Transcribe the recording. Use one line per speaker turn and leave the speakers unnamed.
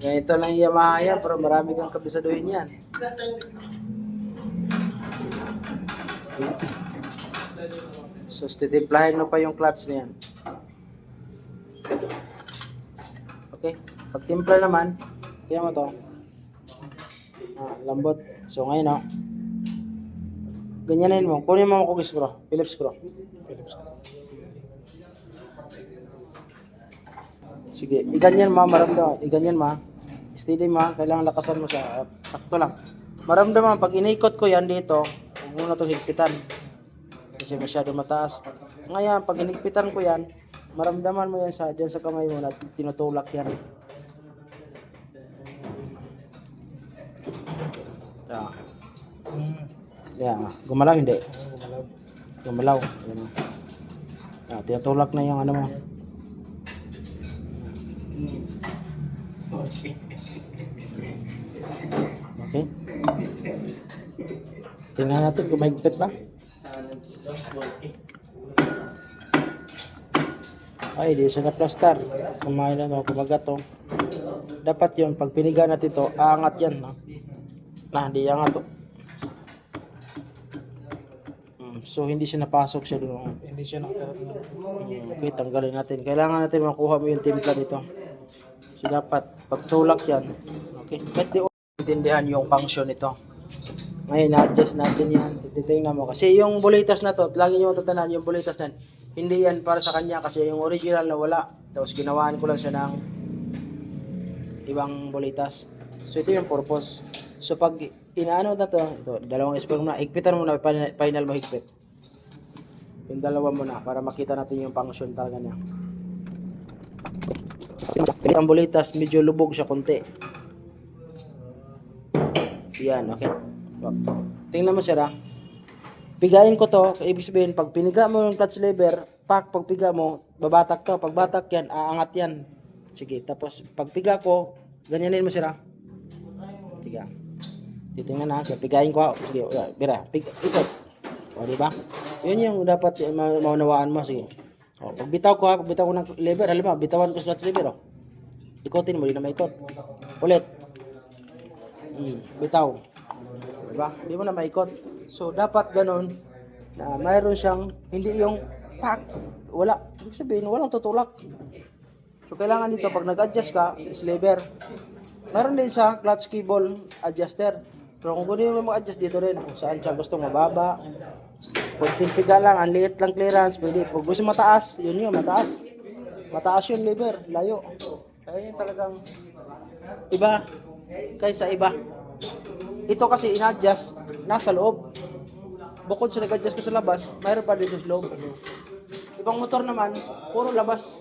Ganito lang yung Yamaha yan, pero marami kang kabisaduhin yan. So, titimplahin mo pa yung clutch niyan. Okay? Pag timpla naman, tingnan mo to. Lambot. So, ngayon, ganyanin mo. Kunin mo ang cookie screw. Phillips screw. Sige, iganyan mo, maramdaman. Iganyan mo. Steady mo, kailangan lakasan mo sa sakto lang. Maramdaman, pag inikot ko yan dito, huwag mo na ito higpitan. Kasi masyado mataas. Ngayon, pag hinigpitan ko yan, maramdaman mo yan dyan sa kamay mo na tinutulak yan. Yeah. Gumalaw, hindi. Gumalaw. Tinutulak na yung ano mo. Okay. Tingnan natin kung mahigpit ba. Ay, di siya na-plaster. Kumain na mga kumagat to. Dapat yun, pag piniga natin to, aangat yan. Di angat to. So, hindi siya napasok siya doon.
Hindi siya nakakaroon.
Okay, tanggalin natin. Kailangan natin makuha mo yung timpla dito. So, dapat, pagtulak yan. Okay, kahit di intindihan yung function nito. Ngayon, na-adjust natin yan. Titingnan mo. Kasi yung bulitas na to, lagi nyo matatandaan yung bulitas na hindi yan para sa kanya kasi yung original na wala. Tapos ginawaan ko lang siya ng ibang bulitas. So ito yung purpose. So pag inaano na to, dalawang spring na, higpitan mo na, final mo higpit. Yung dalawa mo na para makita natin yung function talaga niya. Ang bulitas, medyo lubog siya konti. Yan, okay. Tingnan mo siya. Pigain ko to, ibig sabihin, pag piniga mo yung clutch lever, pag piga mo, babatak to. Pag batak yan, aangat yan. Sige, tapos pag piga ko, ganyanin mo siya. Sige. Titingnan na, sige, pigain ko. Sige, bira, ikot. O, diba? Yun yung dapat maunawaan mo, sige. O, pag bitaw ko ng lever, alam mo, bitawan ko sa clutch lever, ikotin mo, di na maikot. Ulit. Bitaw. Diba? Hindi mo na maikot. So, dapat ganun na mayroon siyang, hindi yung pak, wala. Ibig sabihin, walang tutulak. So, kailangan dito, pag nag-adjust ka, is lever. Mayroon din sa clutch cable adjuster. Pero kung gusto mo mag-adjust dito rin, kung saan siya gusto mababa, kunting piga lang, ang liit lang clearance, pwede. Pag gusto mataas, yun mataas. Mataas yung lever, layo. Kaya yun talagang iba kaysa iba. Ito kasi in-adjust nasa loob. Bukod sa nag-adjust ka sa labas, mayroon pa dito sa loob. Ibang motor naman, puro labas.